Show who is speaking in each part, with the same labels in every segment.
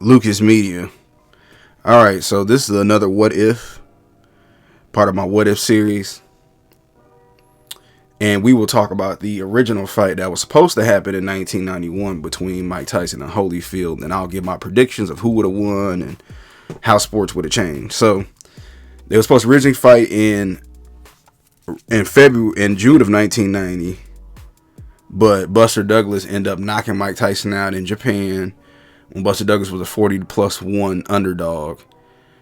Speaker 1: Lucas Media. Alright, so this is another What If, part of my What If series. And we will talk about the original fight that was supposed to happen in 1991 between Mike Tyson and Holyfield. And I'll give my predictions of who would have won and how sports would have changed. So, they were supposed to originally fight in June of 1990. But Buster Douglas ended up knocking Mike Tyson out in Japan when Buster Douglas was a 40+1 underdog.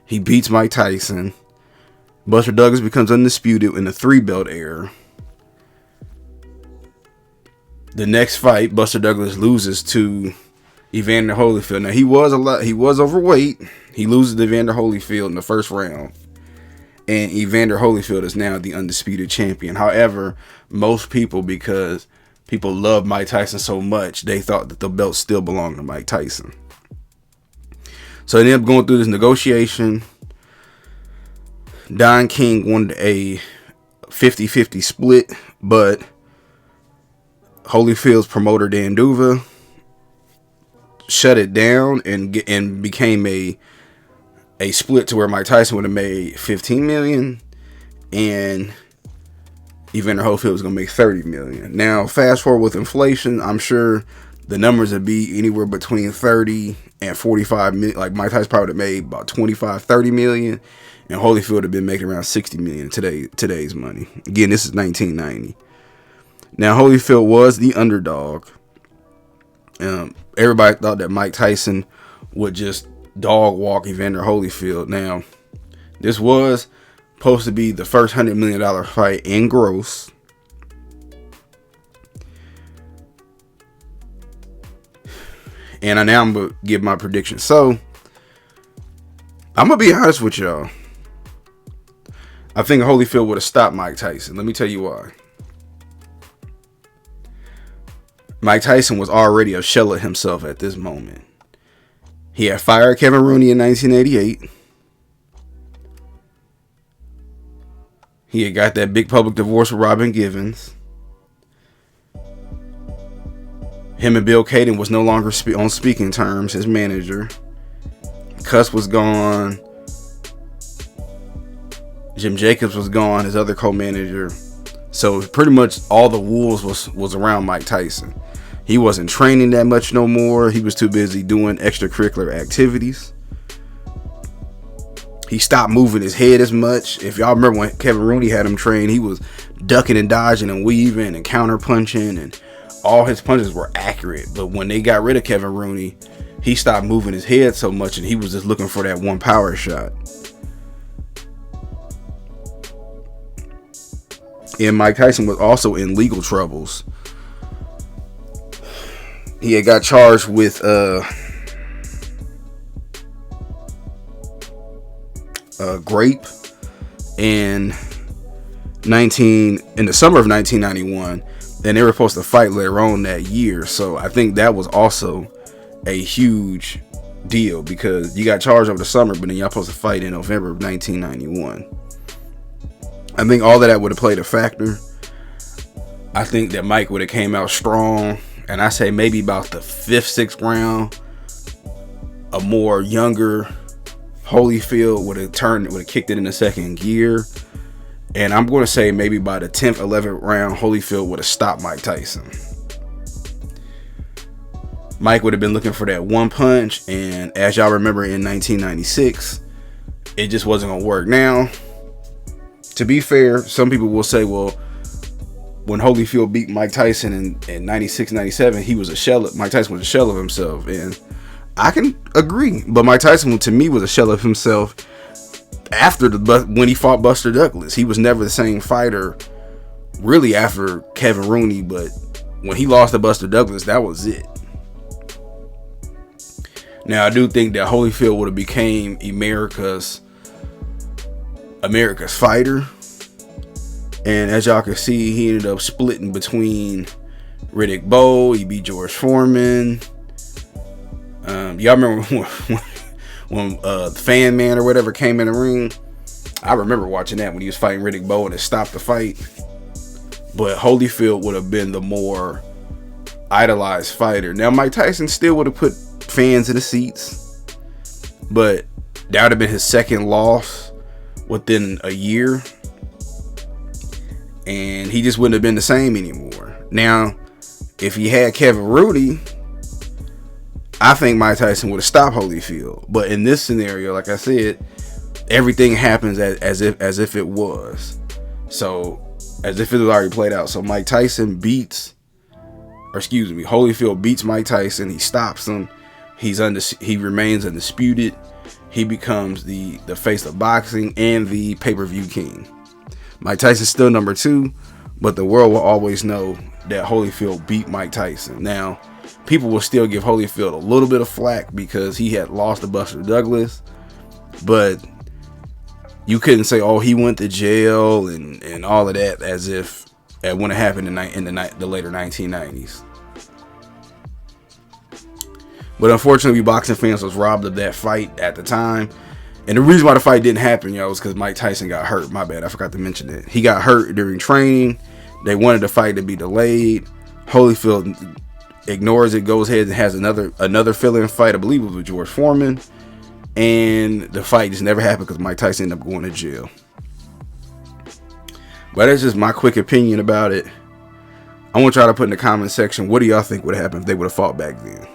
Speaker 1: He beats Mike Tyson. Buster Douglas becomes undisputed in the 3-belt era. The next fight, Buster Douglas loses to Evander Holyfield. Now he was overweight. He loses to Evander Holyfield in the first round. And Evander Holyfield is now the undisputed champion. However, most people, because people love Mike Tyson so much, they thought that the belt still belonged to Mike Tyson. So they ended up going through this negotiation. Don King wanted a 50-50 split, but Holyfield's promoter Dan Duva shut it down and became a split to where Mike Tyson would have made $15 million and Evander Holyfield was going to make $30 million. Now, fast forward with inflation, I'm sure the numbers would be anywhere between 30 and 45 million. Like Mike Tyson probably would have made about 25, 30 million, and Holyfield would have been making around 60 million today's money. Again, this is 1990. Now, Holyfield was the underdog. Everybody thought that Mike Tyson would just dog walk Evander Holyfield. Now, this was supposed to be the first $100 million fight in gross. And now I'm going to give my prediction. So, I'm going to be honest with y'all. I think Holyfield would have stopped Mike Tyson. Let me tell you why. Mike Tyson was already a shell of himself at this moment. He had fired Kevin Rooney in 1988. He had got that big public divorce with Robin Givens. Him and Bill Caden was no longer on speaking terms, his manager. Cuss was gone. Jim Jacobs was gone, his other co-manager. So pretty much all the wolves was around Mike Tyson. He wasn't training that much no more. He was too busy doing extracurricular activities. He stopped moving his head as much. If y'all remember when Kevin Rooney had him trained, he was ducking and dodging and weaving and counter punching, and all his punches were accurate. But when they got rid of Kevin Rooney, he stopped moving his head so much, and he was just looking for that one power shot. And Mike Tyson was also in legal troubles. He had got charged with grape in the summer of 1991, and they were supposed to fight later on that year. So I think that was also a huge deal, because you got charged over the summer, but then y'all supposed to fight in November of 1991. I think all of that would have played a factor. I think that Mike would have came out strong, and I say maybe about the 5th, 6th round, a more younger Holyfield would have kicked it in the second gear. And I'm going to say maybe by the 10th, 11th round, Holyfield would have stopped Mike Tyson. Mike would have been looking for that one punch, and as y'all remember in 1996, it just wasn't going to work. Now, to be fair, some people will say, well, when Holyfield beat Mike Tyson in 96, 97, Mike Tyson was a shell of himself. And I can agree. But Mike Tyson, to me, was a shell of himself when he fought Buster Douglas. He was never the same fighter, really, after Kevin Rooney. But when he lost to Buster Douglas, that was it. Now, I do think that Holyfield would have became America's fighter. And as y'all can see, he ended up splitting between Riddick Bowe. He beat George Foreman. Y'all remember when the Fan Man or whatever came in the ring? I remember watching that when he was fighting Riddick Bowe and it stopped the fight. But Holyfield would have been the more idolized fighter. Now, Mike Tyson still would have put fans in the seats. but that would have been his second loss within a year, and he just wouldn't have been the same anymore. Now, if he had Kevin Rudy, I think Mike Tyson would have stopped Holyfield. But in this scenario, like I said, everything happens as if it was. So, as if it was already played out. So Holyfield beats Mike Tyson. He stops him. He remains undisputed. He becomes the face of boxing and the pay-per-view king. Mike Tyson's still number 2, but the world will always know that Holyfield beat Mike Tyson. Now, people will still give Holyfield a little bit of flack because he had lost to Buster Douglas, but you couldn't say, oh, he went to jail and all of that as if it wouldn't have happened in the later 1990s. But unfortunately, boxing fans was robbed of that fight at the time. And the reason why the fight didn't happen, was because Mike Tyson got hurt. My bad, I forgot to mention that. He got hurt during training. They wanted the fight to be delayed. Holyfield ignores it, goes ahead and has another fill-in fight. I believe it was with George Foreman. And the fight just never happened because Mike Tyson ended up going to jail. But that's just my quick opinion about it. I want y'all to put in the comment section, what do y'all think would have happened if they would have fought back then?